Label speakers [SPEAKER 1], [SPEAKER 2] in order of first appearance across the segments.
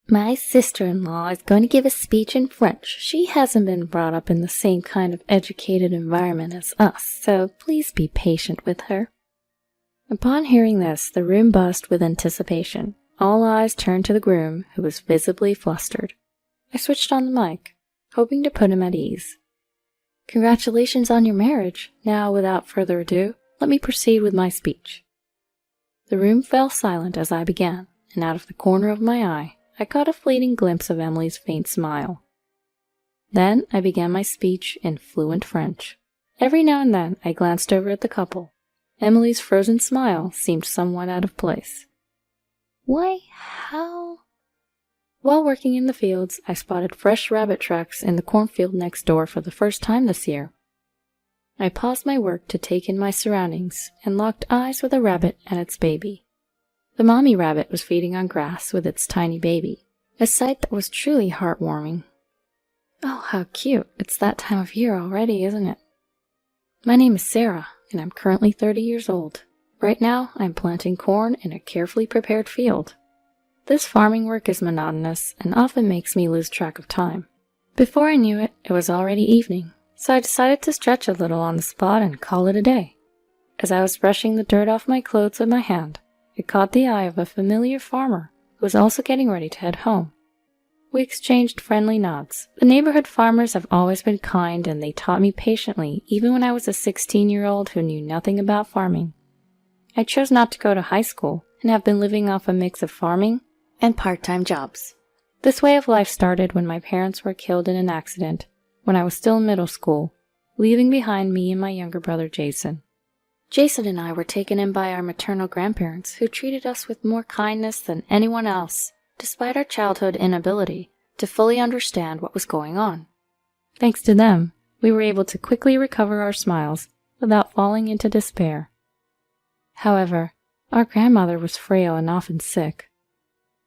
[SPEAKER 1] My sister-in-law is going to give a speech in French. She hasn't been brought up in the same kind of educated environment as us, so please be patient with her." Upon hearing this, the room buzzed with anticipation. All eyes turned to the groom, who was visibly flustered. I switched on the mic, hoping to put him at ease. "Congratulations on your marriage. Now, without further ado, let me proceed with my speech." The room fell silent as I began, and out of the corner of my eye, I caught a fleeting glimpse of Emily's faint smile. Then I began my speech in fluent French. Every now and then I glanced over at the couple. Emily's frozen smile seemed somewhat out of place. "Why, how—" While working in the fields, I spotted fresh rabbit tracks in the cornfield next door for the first time this year. I paused my work to take in my surroundings and locked eyes with a rabbit and its baby. The mommy rabbit was feeding on grass with its tiny baby, a sight that was truly heartwarming. Oh, how cute. It's that time of year already, isn't it? My name is Sarah, and I'm currently 30 years old. Right now, I'm planting corn in a carefully prepared field. This farming work is monotonous and often makes me lose track of time. Before I knew it, it was already evening, so I decided to stretch a little on the spot and call it a day. As I was brushing the dirt off my clothes with my hand, it caught the eye of a familiar farmer who was also getting ready to head home. We exchanged friendly nods. The neighborhood farmers have always been kind, and they taught me patiently even when I was a 16-year-old who knew nothing about farming. I chose not to go to high school and have been living off a mix of farming and part-time jobs. This way of life started when my parents were killed in an accident when I was still in middle school, leaving behind me and my younger brother Jason. Jason and I were taken in by our maternal grandparents, who treated us with more kindness than anyone else, despite our childhood inability to fully understand what was going on. Thanks to them, we were able to quickly recover our smiles without falling into despair. However, our grandmother was frail and often sick.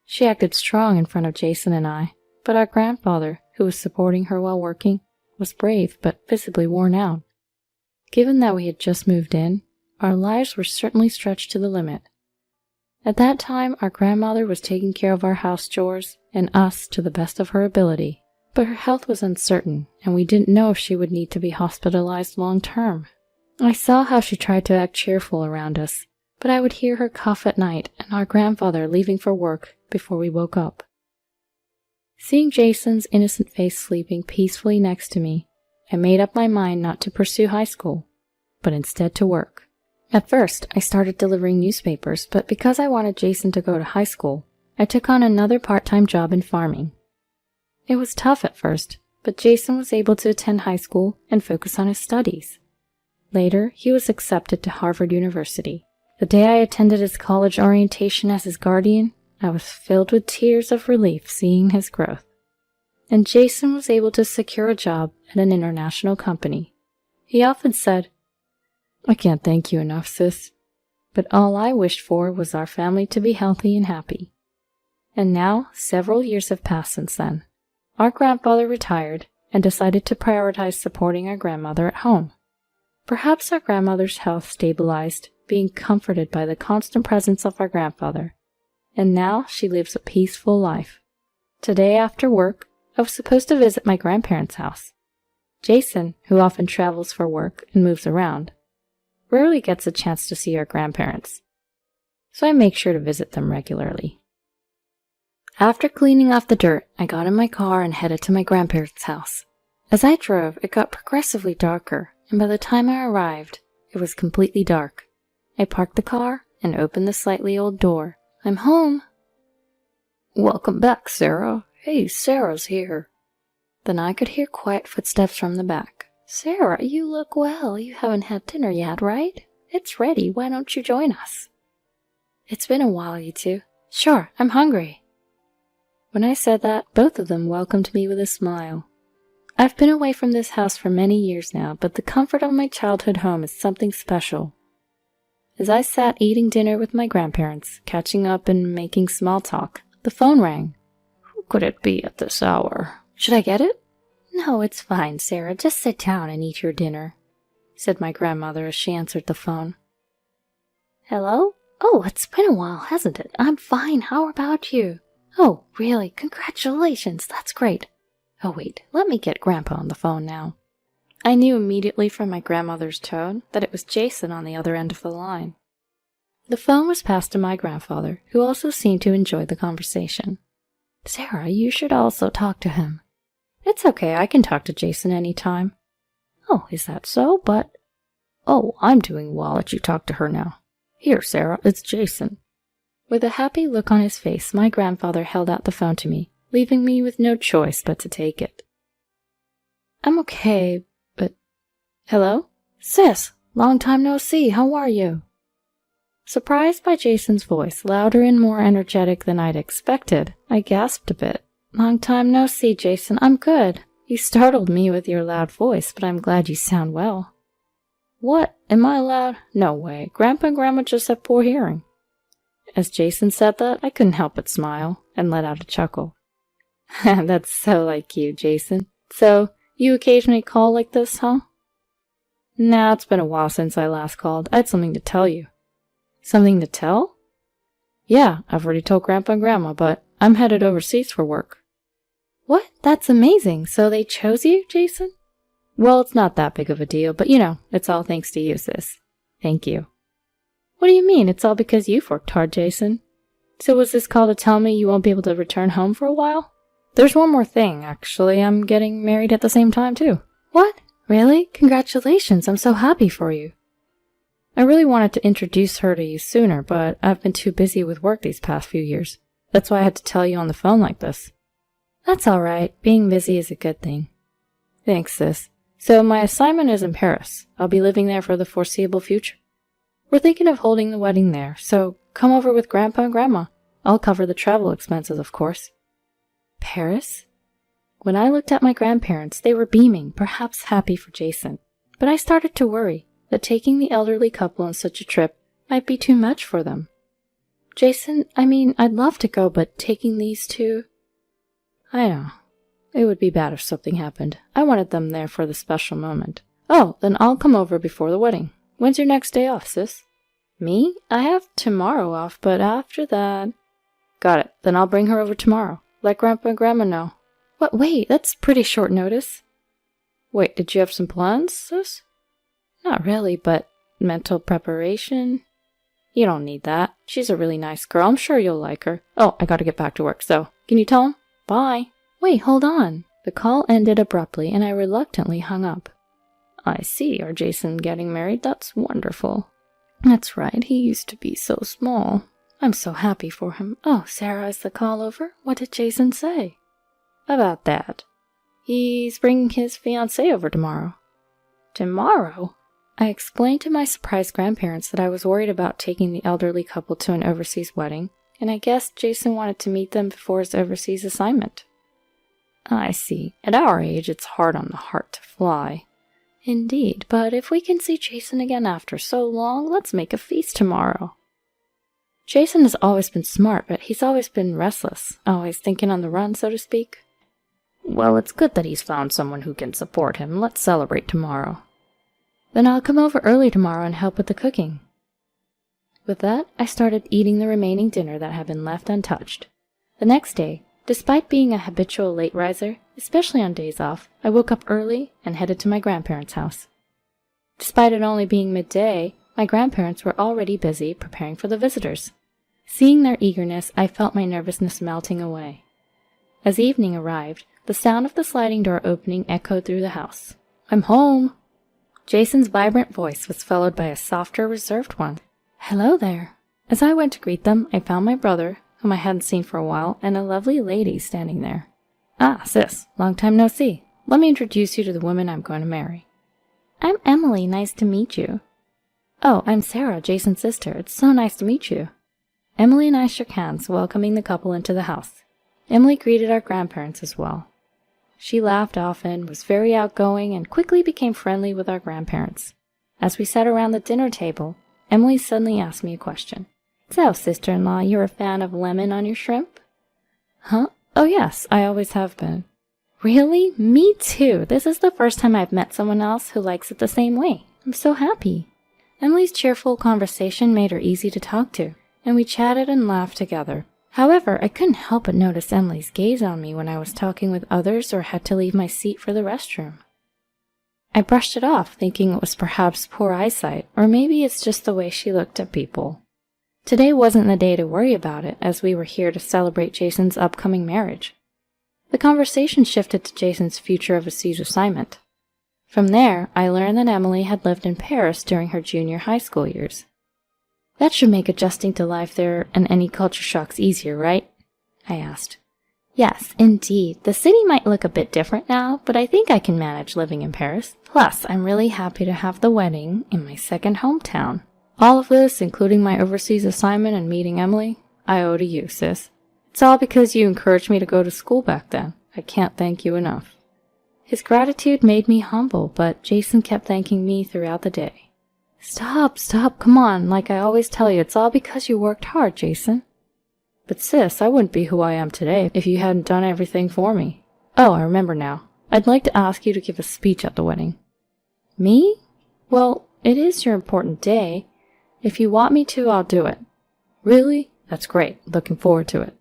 [SPEAKER 1] She acted strong in front of Jason and I, but our grandfather, who was supporting her while working, was brave but visibly worn out. Given that we had just moved in, our lives were certainly stretched to the limit. At that time, our grandmother was taking care of our house chores and us to the best of her ability, but her health was uncertain, and we didn't know if she would need to be hospitalized long term. I saw how she tried to act cheerful around us, but I would hear her cough at night and our grandfather leaving for work before we woke up. Seeing Jason's innocent face sleeping peacefully next to me, I made up my mind not to pursue high school, but instead to work. At first, I started delivering newspapers, but because I wanted Jason to go to high school, I took on another part-time job in farming. It was tough at first, but Jason was able to attend high school and focus on his studies. Later, he was accepted to Harvard University. The day I attended his college orientation as his guardian, I was filled with tears of relief seeing his growth. And Jason was able to secure a job at an international company. He often said, "I can't thank you enough, sis," but all I wished for was our family to be healthy and happy. And now, several years have passed since then. Our grandfather retired and decided to prioritize supporting our grandmother at home. Perhaps our grandmother's health stabilized, being comforted by the constant presence of our grandfather, and now she lives a peaceful life. Today after work, I was supposed to visit my grandparents' house. Jason, who often travels for work and moves around, rarely gets a chance to see our grandparents, so I make sure to visit them regularly. After cleaning off the dirt, I got in my car and headed to my grandparents' house. As I drove, it got progressively darker, and by the time I arrived, it was completely dark. I parked the car and opened the slightly old door. "I'm home." "Welcome back, Sarah. Hey, Sarah's here." Then I could hear quiet footsteps from the back. "Sarah, you look well. You haven't had dinner yet, right? It's ready. Why don't you join us?" "It's been a while, you two." "Sure, I'm hungry." When I said that, both of them welcomed me with a smile. I've been away from this house for many years now, but the comfort of my childhood home is something special. As I sat eating dinner with my grandparents, catching up and making small talk, the phone rang. "Who could it be at this hour? Should I get it?" "No, it's fine, Sarah. Just sit down and eat your dinner," said my grandmother as she answered the phone. "Hello? Oh, it's been a while, hasn't it? I'm fine. How about you?" Oh, really? Congratulations, that's great. Oh wait, let me get Grandpa on the phone now. I knew immediately from my grandmother's tone that it was Jason on the other end of the line. The phone was passed to my grandfather, who also seemed to enjoy the conversation. Sarah, you should also talk to him. It's okay, I can talk to Jason any time. Oh, is that so? But... Oh, I'm doing well. I'll let you talk to her now. Here, Sarah, it's Jason. With a happy look on his face, my grandfather held out the phone to me, leaving me with no choice but to take it. I'm okay, but... Hello? Sis, long time no see, how are you? Surprised by Jason's voice, louder and more energetic than I'd expected, I gasped a bit. Long time no see, Jason, I'm good. You startled me with your loud voice, but I'm glad you sound well. What? Am I loud? No way. Grandpa and Grandma just have poor hearing. As Jason said that, I couldn't help but smile, and let out a chuckle. That's so like you, Jason. So, you occasionally call like this, huh? Nah, it's been a while since I last called. I had something to tell you. Something to tell? Yeah, I've already told Grandpa and Grandma, but I'm headed overseas for work. What? That's amazing. So they chose you, Jason? Well, it's not that big of a deal, but it's all thanks to you, sis. Thank you. What do you mean? It's all because you've worked hard, Jason. So was this call to tell me you won't be able to return home for a while? There's one more thing, actually. I'm getting married at the same time, too. What? Really? Congratulations. I'm so happy for you. I really wanted to introduce her to you sooner, but I've been too busy with work these past few years. That's why I had to tell you on the phone like this. That's all right. Being busy is a good thing. Thanks, sis. So my assignment is in Paris. I'll be living there for the foreseeable future. We're thinking of holding the wedding there, so come over with Grandpa and Grandma. I'll cover the travel expenses, of course. Paris? When I looked at my grandparents, they were beaming, perhaps happy for Jason. But I started to worry that taking the elderly couple on such a trip might be too much for them. Jason, I'd love to go, but taking these two... I know. It would be bad if something happened. I wanted them there for the special moment. Oh, then I'll come over before the wedding. When's your next day off, sis? Me? I have tomorrow off, but after that... Got it. Then I'll bring her over tomorrow. Let Grandpa and Grandma know. What? Wait, that's pretty short notice. Wait, did you have some plans, sis? Not really, but mental preparation? You don't need that. She's a really nice girl. I'm sure you'll like her. Oh, I gotta get back to work, so can you tell him? Bye. Wait, hold on. The call ended abruptly, and I reluctantly hung up. I see. Are Jason getting married? That's wonderful. That's right. He used to be so small. I'm so happy for him. Oh, Sarah, is the call over? What did Jason say? About that. He's bringing his fiancée over tomorrow. Tomorrow? I explained to my surprised grandparents that I was worried about taking the elderly couple to an overseas wedding, and I guessed Jason wanted to meet them before his overseas assignment. I see. At our age, it's hard on the heart to fly. Indeed, but if we can see Jason again after so long, let's make a feast tomorrow. Jason has always been smart, but he's always been restless, always thinking on the run, so to speak. Well, it's good that he's found someone who can support him. Let's celebrate tomorrow. Then I'll come over early tomorrow and help with the cooking. With that, I started eating the remaining dinner that had been left untouched. The next day, despite being a habitual late riser, especially on days off, I woke up early and headed to my grandparents' house. Despite it only being midday, my grandparents were already busy preparing for the visitors. Seeing their eagerness, I felt my nervousness melting away. As evening arrived, the sound of the sliding door opening echoed through the house. I'm home! Jason's vibrant voice was followed by a softer, reserved one. Hello there. As I went to greet them, I found my brother, whom I hadn't seen for a while, and a lovely lady standing there. Ah, sis, long time no see. Let me introduce you to the woman I'm going to marry. I'm Emily, nice to meet you. Oh, I'm Sarah, Jason's sister. It's so nice to meet you. Emily and I shook hands, welcoming the couple into the house. Emily greeted our grandparents as well. She laughed often, was very outgoing, and quickly became friendly with our grandparents. As we sat around the dinner table, Emily suddenly asked me a question. So, sister-in-law, you're a fan of lemon on your shrimp? Huh? Oh yes, I always have been. Really? Me too. This is the first time I've met someone else who likes it the same way. I'm so happy. Emily's cheerful conversation made her easy to talk to, and we chatted and laughed together. However, I couldn't help but notice Emily's gaze on me when I was talking with others or had to leave my seat for the restroom. I brushed it off, thinking it was perhaps poor eyesight, or maybe it's just the way she looked at people. Today wasn't the day to worry about it, as we were here to celebrate Jason's upcoming marriage. The conversation shifted to Jason's future overseas assignment. From there, I learned that Emily had lived in Paris during her junior high school years. That should make adjusting to life there and any culture shocks easier, right? I asked. Yes, indeed. The city might look a bit different now, but I think I can manage living in Paris. Plus, I'm really happy to have the wedding in my second hometown. All of this, including my overseas assignment and meeting Emily, I owe to you, sis. It's all because you encouraged me to go to school back then. I can't thank you enough. His gratitude made me humble, but Jason kept thanking me throughout the day. Stop, come on. Like I always tell you, it's all because you worked hard, Jason. But sis, I wouldn't be who I am today if you hadn't done everything for me. Oh, I remember now. I'd like to ask you to give a speech at the wedding. Me? Well, it is your important day. If you want me to, I'll do it. Really? That's great. Looking forward to it.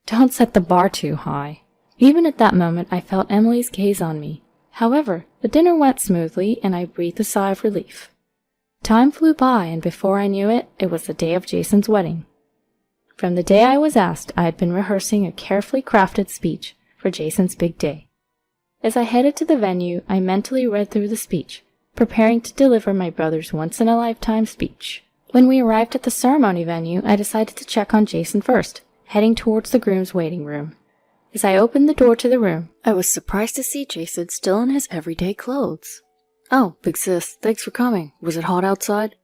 [SPEAKER 1] Don't set the bar too high. Even at that moment, I felt Emily's gaze on me. However, the dinner went smoothly, and I breathed a sigh of relief. Time flew by, and before I knew it, it was the day of Jason's wedding. From the day I was asked, I had been rehearsing a carefully crafted speech for Jason's big day. As I headed to the venue, I mentally read through the speech, preparing to deliver my brother's once-in-a-lifetime speech. When we arrived at the ceremony venue, I decided to check on Jason first, heading towards the groom's waiting room. As I opened the door to the room, I was surprised to see Jason still in his everyday clothes. Oh, big sis, thanks for coming. Was it hot outside?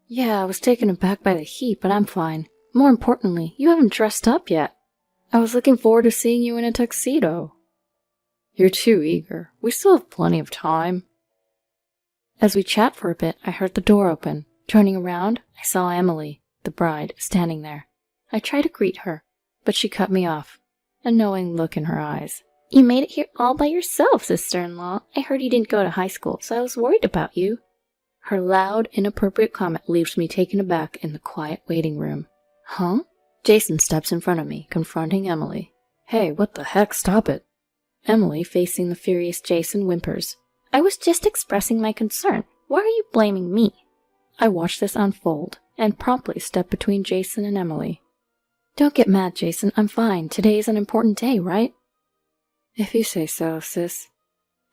[SPEAKER 1] Yeah, I was taken aback by the heat, but I'm fine. More importantly, you haven't dressed up yet. I was looking forward to seeing you in a tuxedo. You're too eager. We still have plenty of time. As we chat for a bit, I heard the door open. Turning around, I saw Emily, the bride, standing there. I tried to greet her, but she cut me off, a knowing look in her eyes. You made it here all by yourself, sister-in-law. I heard you didn't go to high school, so I was worried about you. Her loud, inappropriate comment leaves me taken aback in the quiet waiting room. Huh? Jason steps in front of me, confronting Emily. Hey, what the heck? Stop it. Emily, facing the furious Jason, whimpers. I was just expressing my concern. Why are you blaming me? I watched this unfold, and promptly stepped between Jason and Emily. Don't get mad, Jason. I'm fine. Today is an important day, right? If you say so, sis.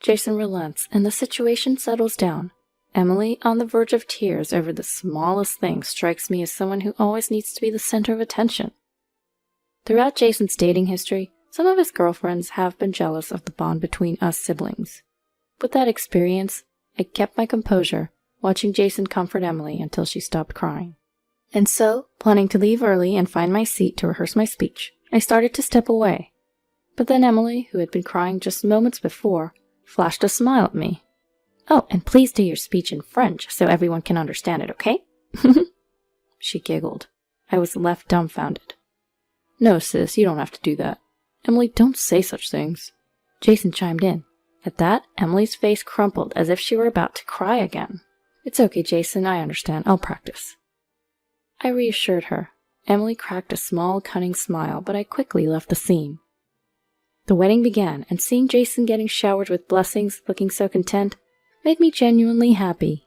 [SPEAKER 1] Jason relents, and the situation settles down. Emily, on the verge of tears over the smallest thing, strikes me as someone who always needs to be the center of attention. Throughout Jason's dating history, some of his girlfriends have been jealous of the bond between us siblings. With that experience, I kept my composure, watching Jason comfort Emily until she stopped crying. And so, planning to leave early and find my seat to rehearse my speech, I started to step away. But then Emily, who had been crying just moments before, flashed a smile at me. Oh, and please do your speech in French so everyone can understand it, okay? She giggled. I was left dumbfounded. No, sis, you don't have to do that. Emily, don't say such things. Jason chimed in. At that, Emily's face crumpled as if she were about to cry again. It's okay, Jason, I understand. I'll practice. I reassured her. Emily cracked a small, cunning smile, but I quickly left the scene. The wedding began, and seeing Jason getting showered with blessings, looking so content, made me genuinely happy.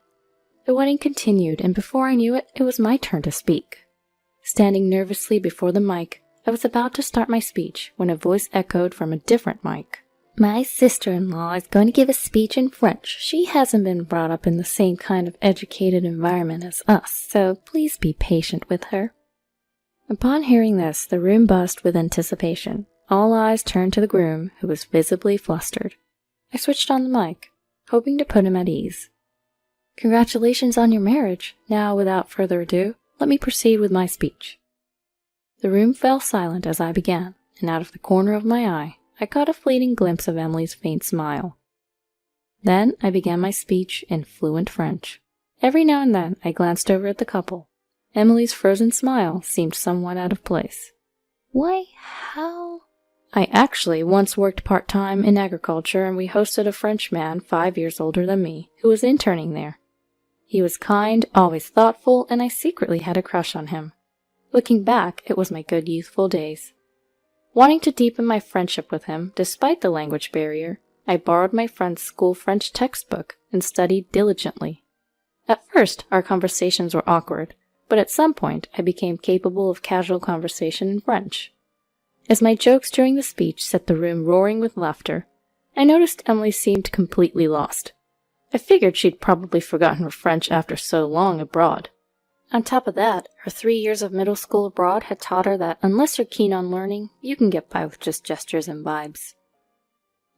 [SPEAKER 1] The wedding continued, and before I knew it, it was my turn to speak. Standing nervously before the mic, I was about to start my speech when a voice echoed from a different mic. My sister-in-law is going to give a speech in French. She hasn't been brought up in the same kind of educated environment as us, so please be patient with her. Upon hearing this, the room buzzed with anticipation. All eyes turned to the groom, who was visibly flustered. I switched on the mic, hoping to put him at ease. Congratulations on your marriage. Now, without further ado, let me proceed with my speech. The room fell silent as I began, and out of the corner of my eye, I caught a fleeting glimpse of Emily's faint smile. Then I began my speech in fluent French. Every now and then I glanced over at the couple. Emily's frozen smile seemed somewhat out of place. Why, how? I actually once worked part-time in agriculture, and we hosted a French man 5 years older than me, who was interning there. He was kind, always thoughtful, and I secretly had a crush on him. Looking back, it was my good youthful days. Wanting to deepen my friendship with him, despite the language barrier, I borrowed my friend's school French textbook and studied diligently. At first, our conversations were awkward, but at some point I became capable of casual conversation in French. As my jokes during the speech set the room roaring with laughter, I noticed Emily seemed completely lost. I figured she'd probably forgotten her French after so long abroad. On top of that, her 3 years of middle school abroad had taught her that unless you're keen on learning, you can get by with just gestures and vibes.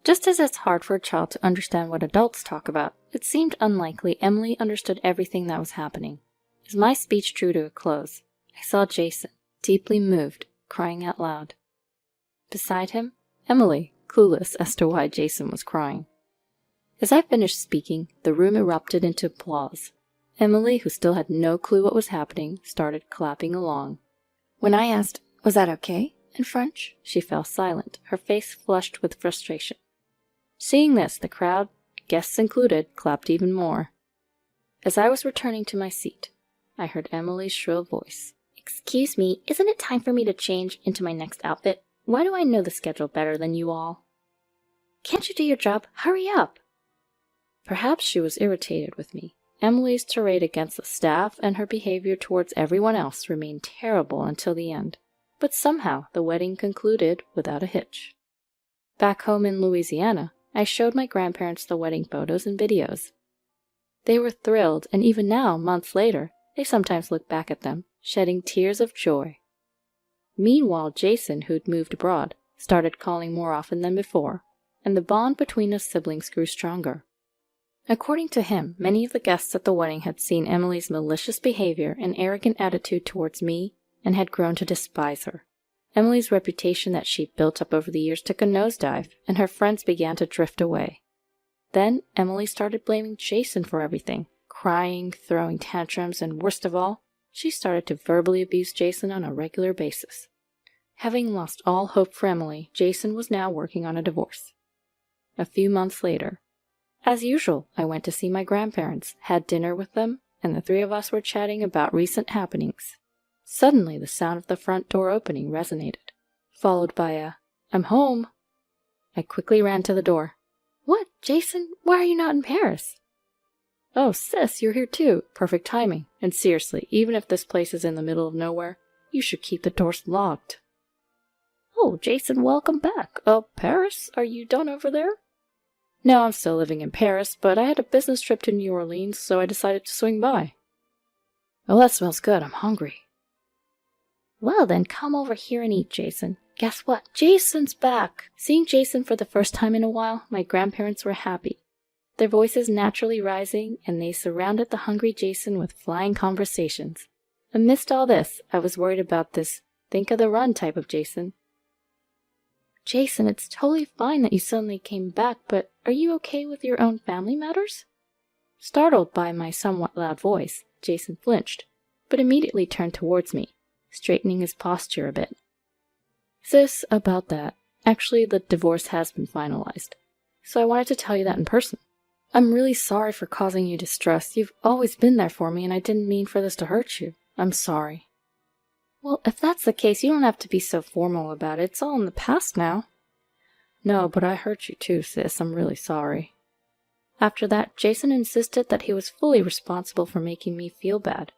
[SPEAKER 1] Just as it's hard for a child to understand what adults talk about, it seemed unlikely Emily understood everything that was happening. As my speech drew to a close, I saw Jason, deeply moved, crying out loud. Beside him, Emily, clueless as to why Jason was crying. As I finished speaking, the room erupted into applause. Emily, who still had no clue what was happening, started clapping along. When I asked, "Was that okay?" in French, she fell silent, her face flushed with frustration. Seeing this, the crowd, guests included, clapped even more. As I was returning to my seat, I heard Emily's shrill voice. "Excuse me, isn't it time for me to change into my next outfit? Why do I know the schedule better than you all? Can't you do your job? Hurry up!" Perhaps she was irritated with me. Emily's tirade against the staff and her behavior towards everyone else remained terrible until the end, but somehow the wedding concluded without a hitch. Back home in Louisiana, I showed my grandparents the wedding photos and videos. They were thrilled, and even now, months later, they sometimes look back at them, shedding tears of joy. Meanwhile, Jason, who'd moved abroad, started calling more often than before, and the bond between us siblings grew stronger. According to him, many of the guests at the wedding had seen Emily's malicious behavior and arrogant attitude towards me and had grown to despise her. Emily's reputation that she'd built up over the years took a nosedive, and her friends began to drift away. Then Emily started blaming Jason for everything, crying, throwing tantrums, and worst of all, she started to verbally abuse Jason on a regular basis. Having lost all hope for Emily, Jason was now working on a divorce. A few months later, as usual, I went to see my grandparents, had dinner with them, and the three of us were chatting about recent happenings. Suddenly, the sound of the front door opening resonated, followed by a, "I'm home." I quickly ran to the door. "What, Jason? Why are you not in Paris?" "Oh, sis, you're here too. Perfect timing. And seriously, even if this place is in the middle of nowhere, you should keep the doors locked." "Oh, Jason, welcome back. Paris? Are you done over there?" "No, I'm still living in Paris, but I had a business trip to New Orleans, so I decided to swing by." "Oh, that smells good. I'm hungry." "Well, then come over here and eat, Jason. Guess what? Jason's back!" Seeing Jason for the first time in a while, my grandparents were happy, their voices naturally rising, and they surrounded the hungry Jason with flying conversations. Amidst all this, I was worried about this think of the run type of Jason. "Jason, it's totally fine that you suddenly came back, but are you okay with your own family matters?" Startled by my somewhat loud voice, Jason flinched, but immediately turned towards me, straightening his posture a bit. "Sis, about that. Actually, the divorce has been finalized, so I wanted to tell you that in person. I'm really sorry for causing you distress. You've always been there for me, and I didn't mean for this to hurt you. I'm sorry." "Well, if that's the case, you don't have to be so formal about it. It's all in the past now." "No, but I hurt you too, sis. I'm really sorry." After that, Jason insisted that he was fully responsible for making me feel bad.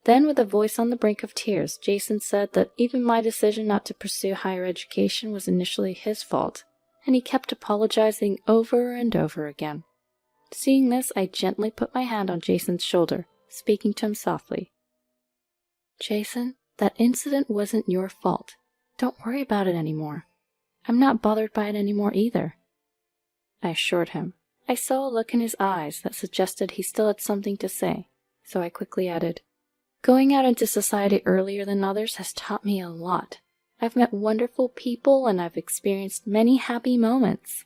[SPEAKER 1] Then, with a voice on the brink of tears, Jason said that even my decision not to pursue higher education was initially his fault, and he kept apologizing over and over again. Seeing this, I gently put my hand on Jason's shoulder, speaking to him softly. "Jason, that incident wasn't your fault. Don't worry about it anymore. I'm not bothered by it anymore either," I assured him. I saw a look in his eyes that suggested he still had something to say, so I quickly added, "Going out into society earlier than others has taught me a lot. I've met wonderful people and I've experienced many happy moments.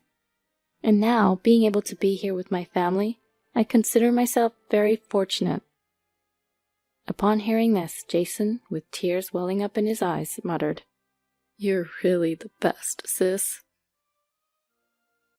[SPEAKER 1] And now, being able to be here with my family, I consider myself very fortunate." Upon hearing this, Jason, with tears welling up in his eyes, muttered, "You're really the best, sis."